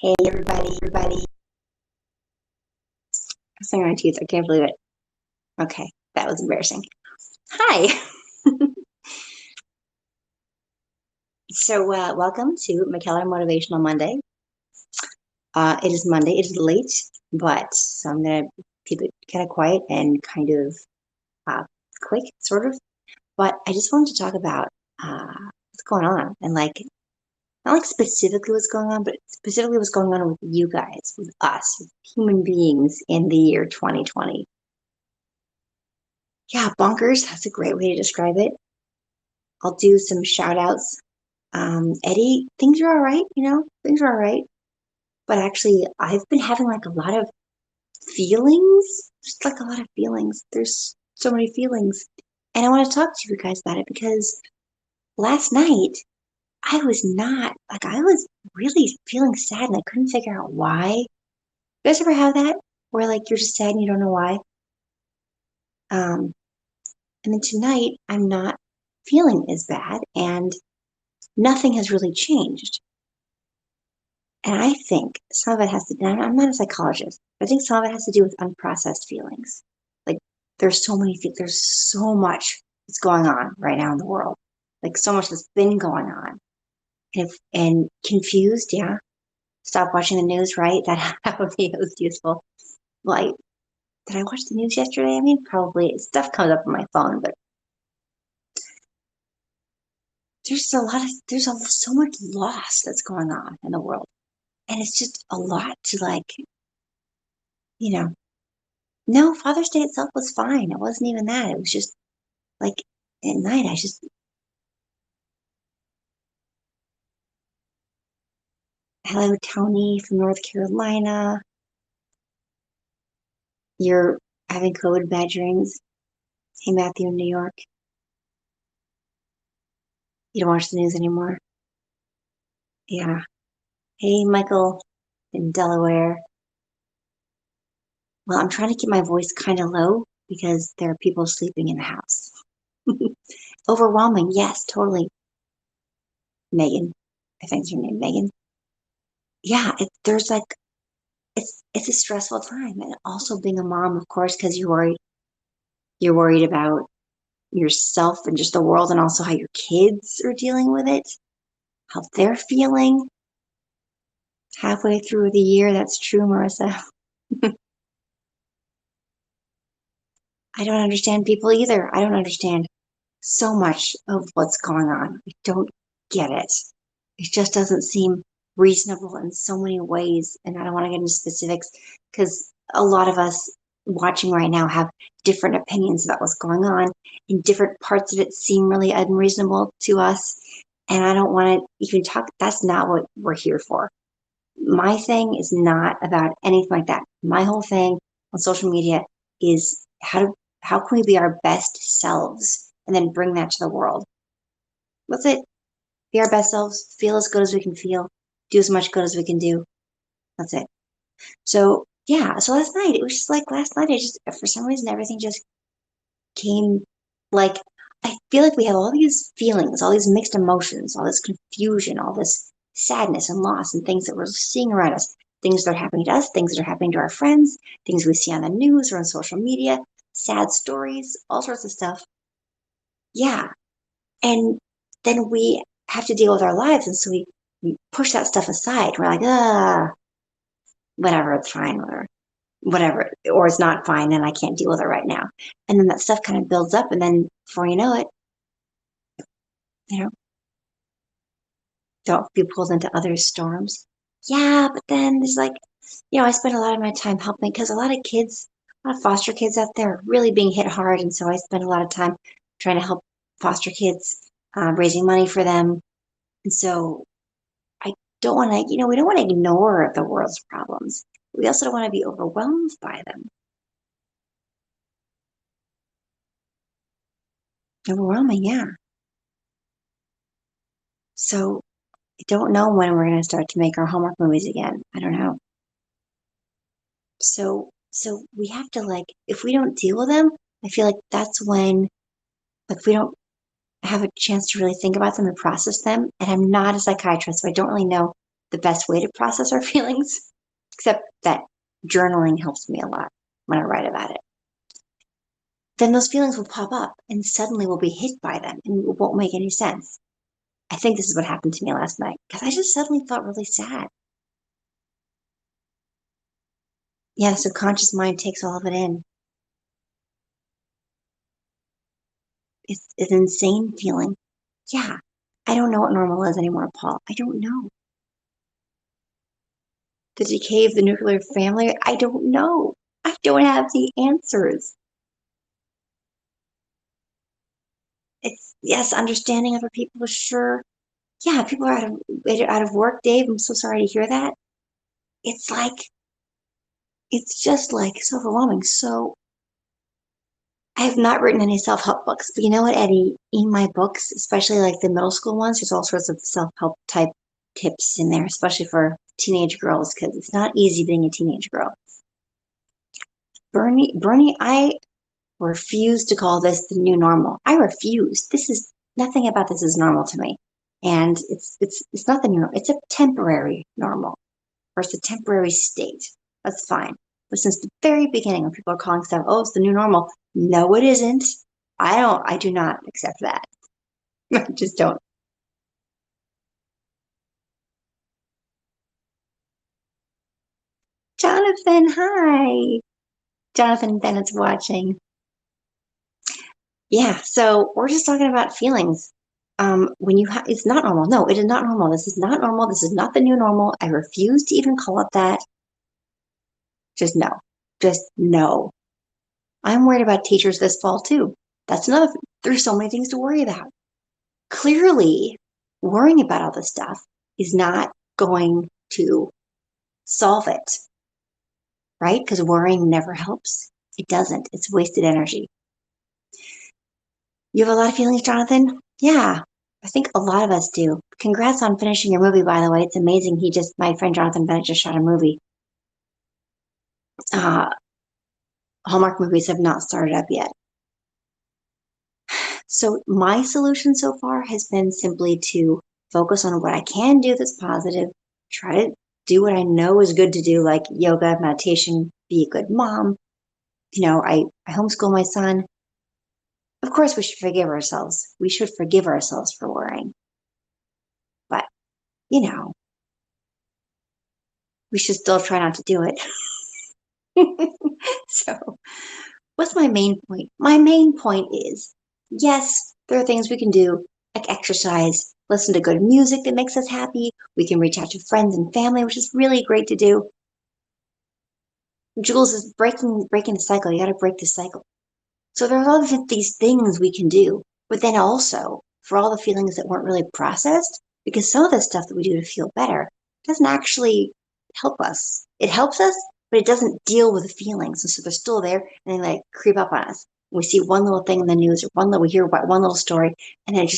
Hey, everybody. I'm saying my teeth. I can't believe it. Okay, that was embarrassing. Hi. Welcome to McKellar Motivational Monday. It is Monday. It is late, but so I'm going to keep it kind of quiet and kind of uh, quick, sort of. But I just wanted to talk about what's going on and not like specifically what's going on, but specifically what's going on with you guys, with us, with human beings in the year 2020. Yeah, bonkers. That's a great way to describe it. I'll do some shout outs. Eddie, things are all right, things are all right. But actually, I've been having like a lot of feelings, just like a lot of feelings. There's so many feelings. And I want to talk to you guys about it because last night I was really feeling sad and I couldn't figure out why. You guys ever have that? Where like you're just sad and you don't know why? Um, and then tonight, I'm not feeling as bad and nothing has really changed. And I think some of it has to, and I'm not a psychologist, but I think some of it has to do with unprocessed feelings. Like there's so much that's going on right now in the world. Like so much that's been going on. And confused, yeah. Stop watching the news, right? That would be most useful. Like, did I watch the news yesterday? I mean, probably stuff comes up on my phone, but so much loss that's going on in the world. And it's just a lot to you know, no, Father's Day itself was fine. It wasn't even that. It was just like at night, hello, Tony from North Carolina. You're having COVID bad dreams. Hey, Matthew in New York. You don't watch the news anymore. Yeah. Hey, Michael in Delaware. Well, I'm trying to keep my voice kind of low because there are people sleeping in the house. Overwhelming. Yes, totally. Megan. I think it's your name, Megan. Yeah, it's a stressful time. And also being a mom, of course, because you're worried about yourself and just the world and also how your kids are dealing with it, how they're feeling halfway through the year. That's true, Marissa. I don't understand people either. I don't understand so much of what's going on. I don't get it. It just doesn't seem reasonable in so many ways. And I don't want to get into specifics because a lot of us watching right now have different opinions about what's going on, and different parts of it seem really unreasonable to us. And I don't want to even talk. That's not what we're here for. My thing is not about anything like that. My whole thing on social media is how can we be our best selves and then bring that to the world. That's it. Be our best selves, feel as good as we can feel, do as much good as we can do. That's it. So yeah, so last night it was just like last night I just for some reason everything just came like I feel like we have all these feelings, all these mixed emotions, all this confusion, all this sadness and loss and things that we're seeing around us, things that are happening to us, things that are happening to our friends, things we see on the news or on social media, sad stories, all sorts of stuff. Yeah. And then we have to deal with our lives. And so we push that stuff aside. We're like, whatever, it's fine, whatever, or it's not fine and I can't deal with it right now. And then that stuff kind of builds up. And then before you know it, you know, don't be pulled into other storms. Yeah, but then there's I spend a lot of my time helping because a lot of foster kids out there are really being hit hard. And so I spend a lot of time trying to help foster kids, raising money for them. And so I don't want to, we don't want to ignore the world's problems. We also don't want to be overwhelmed by them. Overwhelming, yeah. So I don't know when we're going to start to make our homework movies again. I don't know. So we have to if we don't deal with them, I feel like that's when we don't have a chance to really think about them and process them. And I'm not a psychiatrist, so I don't really know the best way to process our feelings, except that journaling helps me a lot when I write about it. Then those feelings will pop up and suddenly we'll be hit by them and it won't make any sense. I think this is what happened to me last night because I just suddenly felt really sad. Yeah, the subconscious mind takes all of it in. It's an insane feeling. Yeah, I don't know what normal is anymore, Paul. I don't know. The decay of the nuclear family? I don't know. I don't have the answers. It's, yes, understanding other people, sure. Yeah, people are out of work, Dave. I'm so sorry to hear that. It's like, it's just like so overwhelming. So I have not written any self-help books, but you know what, Eddie? In my books, especially like the middle school ones, there's all sorts of self-help type tips in there, especially for teenage girls, because it's not easy being a teenage girl. Bernie, I refuse to call this the new normal. I refuse. This is nothing about this is normal to me. And it's not the new normal. It's a temporary normal or it's a temporary state. That's fine. But since the very beginning, when people are calling stuff, oh, it's the new normal. No, it isn't. I do not accept that. I just don't. Jonathan, hi. Jonathan Bennett's watching. Yeah, so we're just talking about feelings. When you have, it's not normal. No, it is not normal. This is not normal. This is not the new normal. I refuse to even call it that. Just no. Just no. I'm worried about teachers this fall too. That's another, there's so many things to worry about. Clearly, worrying about all this stuff is not going to solve it, right? Because worrying never helps. It doesn't. It's wasted energy. You have a lot of feelings, Jonathan? Yeah, I think a lot of us do. Congrats on finishing your movie, by the way. It's amazing. My friend Jonathan Bennett just shot a movie. Uh, Hallmark movies have not started up yet. So my solution so far has been simply to focus on what I can do that's positive, try to do what I know is good to do, like yoga, meditation, be a good mom. I homeschool my son. Of course, we should forgive ourselves. We should forgive ourselves for worrying. But, you know, we should still try not to do it. So, what's my main point? My main point is yes, there are things we can do, like exercise, listen to good music that makes us happy. We can reach out to friends and family, which is really great to do. Jules is breaking the cycle. You got to break the cycle. So there are all of these things we can do, but then also for all the feelings that weren't really processed, because some of the stuff that we do to feel better doesn't actually help us. It helps us, but it doesn't deal with the feelings. And so they're still there and they like creep up on us. We see one little thing in the news or we hear about one little story and then it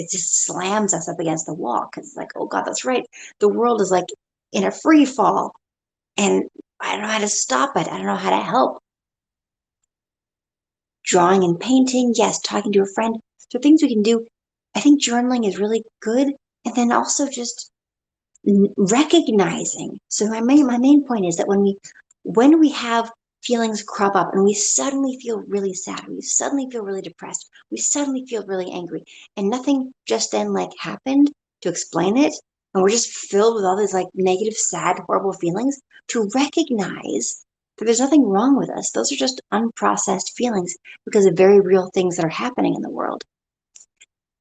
just slams us up against the wall because it's like, oh God, that's right. The world is like in a free fall and I don't know how to stop it. I don't know how to help. Drawing and painting, yes, talking to a friend. So things we can do. I think journaling is really good. And then also just recognizing. So my main point is that when we have feelings crop up and we suddenly feel really sad, we suddenly feel really depressed, we suddenly feel really angry, and nothing just then like happened to explain it, and we're just filled with all these like negative, sad, horrible feelings, to recognize that there's nothing wrong with us. Those are just unprocessed feelings because of very real things that are happening in the world.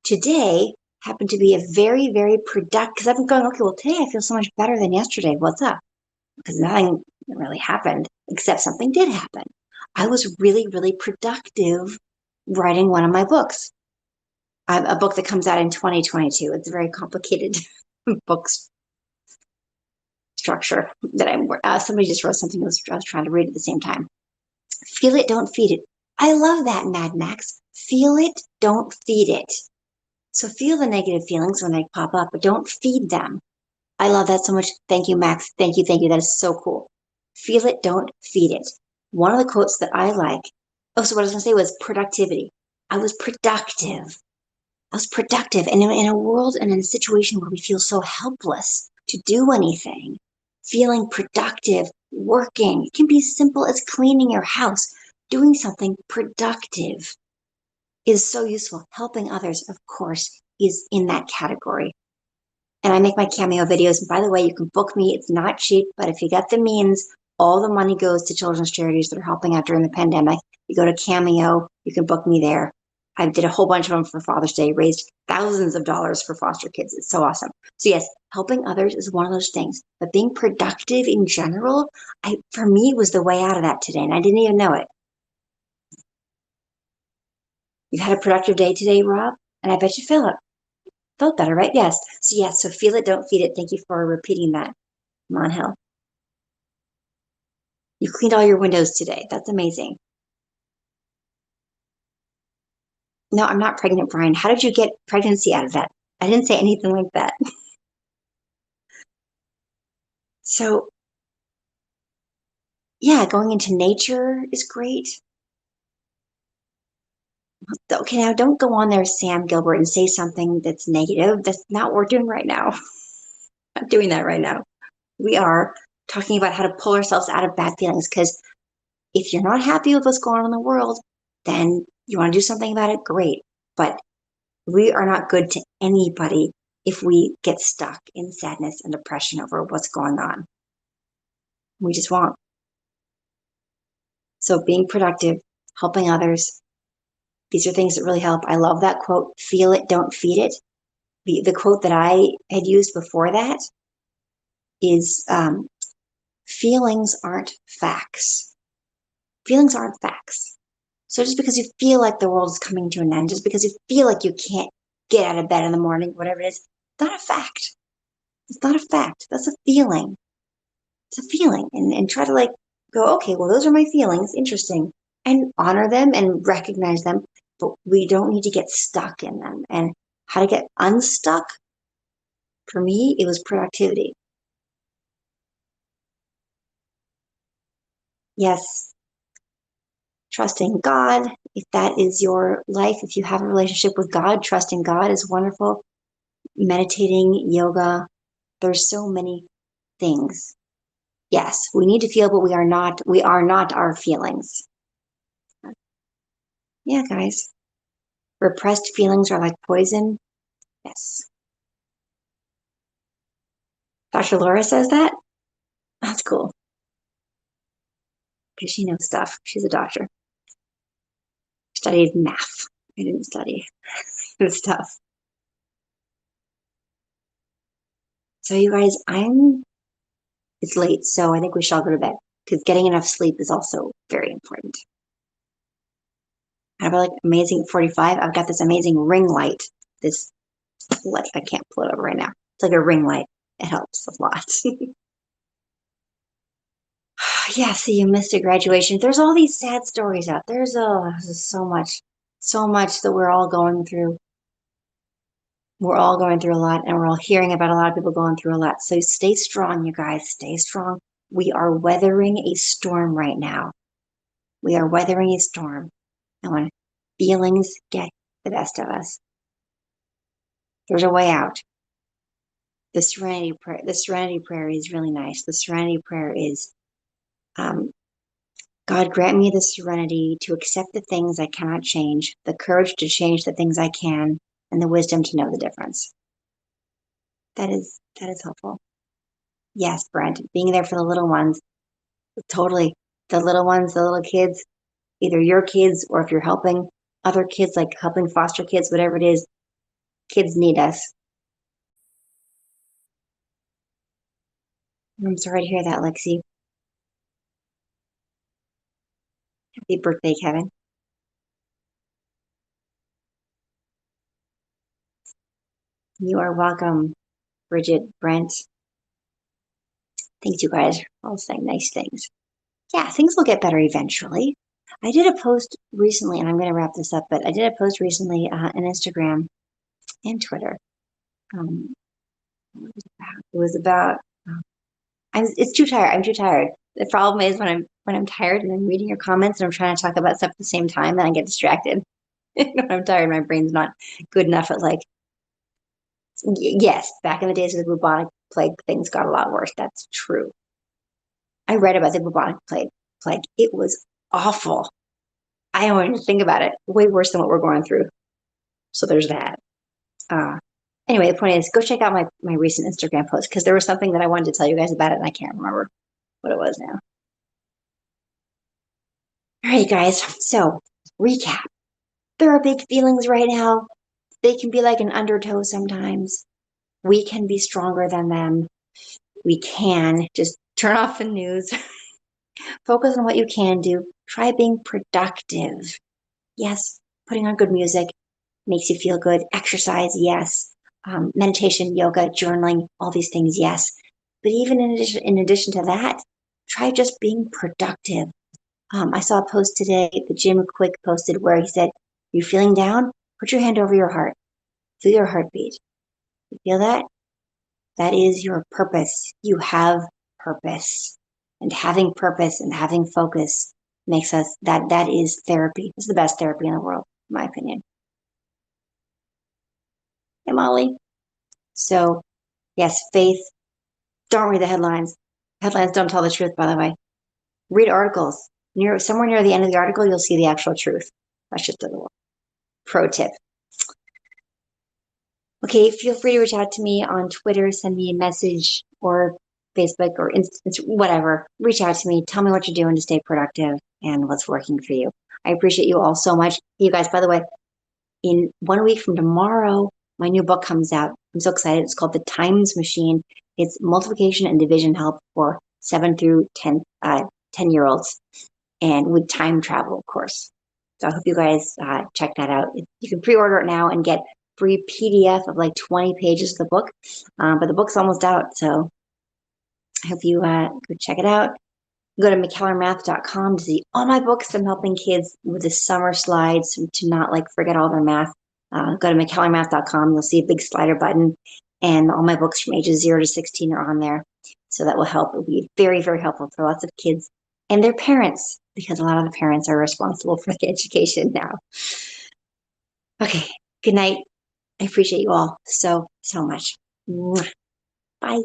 Today happened to be a very, very productive, because I've been going, okay, well, today I feel so much better than yesterday. What's up? Because nothing really happened, except something did happen. I was really, really productive writing one of my books, a book that comes out in 2022. It's a very complicated book structure that somebody just wrote something I was trying to read at the same time. Feel it, don't feed it. I love that, Mad Max. Feel it, don't feed it. So feel the negative feelings when they pop up, but don't feed them. I love that so much. Thank you, Max. Thank you. Thank you. That is so cool. Feel it, don't feed it. One of the quotes that I like, oh, so what I was going to say was productivity. I was productive. I was productive. And in a world and in a situation where we feel so helpless to do anything, feeling productive, working. It can be as simple as cleaning your house, doing something productive is so useful. Helping others, of course, is in that category. And I make my Cameo videos. And by the way, you can book me. It's not cheap, but if you got the means, all the money goes to children's charities that are helping out during the pandemic. You go to Cameo, you can book me there. I did a whole bunch of them for Father's Day, raised thousands of dollars for foster kids. It's so awesome. So yes, helping others is one of those things, but being productive in general, for me, was the way out of that today. And I didn't even know it. You've had a productive day today, Rob? And I bet you felt better, right? Yes. So yes, so feel it, don't feed it. Thank you for repeating that, Monhill. You cleaned all your windows today. That's amazing. No, I'm not pregnant, Brian. How did you get pregnancy out of that? I didn't say anything like that. So yeah, going into nature is great. Okay, now don't go on there, Sam Gilbert, and say something that's negative. That's not what we're doing right now. I'm not doing that right now. We are talking about how to pull ourselves out of bad feelings, because if you're not happy with what's going on in the world, then you want to do something about it, great. But we are not good to anybody if we get stuck in sadness and depression over what's going on. We just won't. So being productive, helping others, these are things that really help. I love that quote, feel it, don't feed it. The quote that I had used before that is feelings aren't facts. Feelings aren't facts. So just because you feel like the world is coming to an end, just because you feel like you can't get out of bed in the morning, whatever it is, it's not a fact. It's not a fact. That's a feeling. It's a feeling. And try to go, okay, well, those are my feelings. Interesting. And honor them and recognize them. But we don't need to get stuck in them. And how to get unstuck, for me, it was productivity. Yes, trusting God. If that is your life, if you have a relationship with God, trusting God is wonderful. Meditating, yoga, there's so many things. Yes, we need to feel, but we are not our feelings. Yeah, guys. Repressed feelings are like poison. Yes. Dr. Laura says that? That's cool. Because she knows stuff. She's a doctor. Studied math. I didn't study this stuff. So you guys, it's late, so I think we shall go to bed, because getting enough sleep is also very important. I have amazing 45. I've got this amazing ring light. This light, I can't pull it over right now. It's like a ring light. It helps a lot. Yeah, so you missed a graduation. There's all these sad stories out there. There's so much that we're all going through. We're all going through a lot, and we're all hearing about a lot of people going through a lot. So stay strong, you guys. Stay strong. We are weathering a storm right now. We are weathering a storm. And when feelings get the best of us, there's a way out. The serenity prayer is really nice. The serenity prayer is, God, grant me the serenity to accept the things I cannot change, the courage to change the things I can, and the wisdom to know the difference. That is helpful. Yes, Brent, being there for the little ones. Totally. The little ones, the little kids, either your kids, or if you're helping other kids, like helping foster kids, whatever it is, kids need us. I'm sorry to hear that, Lexi. Happy birthday, Kevin. You are welcome, Bridget, Brent. Thanks, you guys, for all saying nice things. Yeah, things will get better eventually. I did a post recently, and I'm going to wrap this up, but I did a post recently on Instagram and Twitter. It was about, it's too tired. I'm too tired. The problem is when I'm tired and I'm reading your comments and I'm trying to talk about stuff at the same time, then I get distracted. When I'm tired, my brain's not good enough at yes, back in the days of the bubonic plague things got a lot worse. That's true. I read about the bubonic plague. It was awful. I don't want to think about it. Way worse than what we're going through. So there's that. Uh, anyway, the point is, go check out my recent Instagram post because there was something that I wanted to tell you guys about it, and I can't remember what it was now. All right, guys. So recap. There are big feelings right now. They can be like an undertow sometimes. We can be stronger than them. We can just turn off the news, focus on what you can do, try being productive. Yes, putting on good music makes you feel good. Exercise, yes. Meditation, yoga, journaling, all these things, yes. But even in addition to that, try just being productive. I saw a post today that Jim Quick posted where he said, "You're feeling down? Put your hand over your heart. Feel your heartbeat. You feel that? That is your purpose. You have purpose. And having purpose and having focus makes us that is therapy. It's the best therapy in the world, in my opinion." Hey, Molly. So, yes, faith. Don't read the headlines. Headlines don't tell the truth, by the way. Read articles. Somewhere near the end of the article, you'll see the actual truth. That's just a little pro tip. Okay, feel free to reach out to me on Twitter, send me a message, or Facebook, or whatever. Reach out to me. Tell me what you're doing to stay productive and what's working for you. I appreciate you all so much. You guys, by the way, in 1 week from tomorrow, my new book comes out. I'm so excited. It's called The Times Machine. It's multiplication and division help for 7 through 10-year-olds, and with time travel, of course. So I hope you guys check that out. You can pre-order it now and get free PDF of like 20 pages of the book. But the book's almost out, so I hope you go check it out. Go to mckellarmath.com to see all my books. I'm helping kids with the summer slides to not like forget all their math. Go to mckellarmath.com. You'll see a big slider button, and all my books from ages 0 to 16 are on there. So that will help. It will be very, very helpful for lots of kids and their parents, because a lot of the parents are responsible for the education now. Okay, good night. I appreciate you all so, so much. Bye.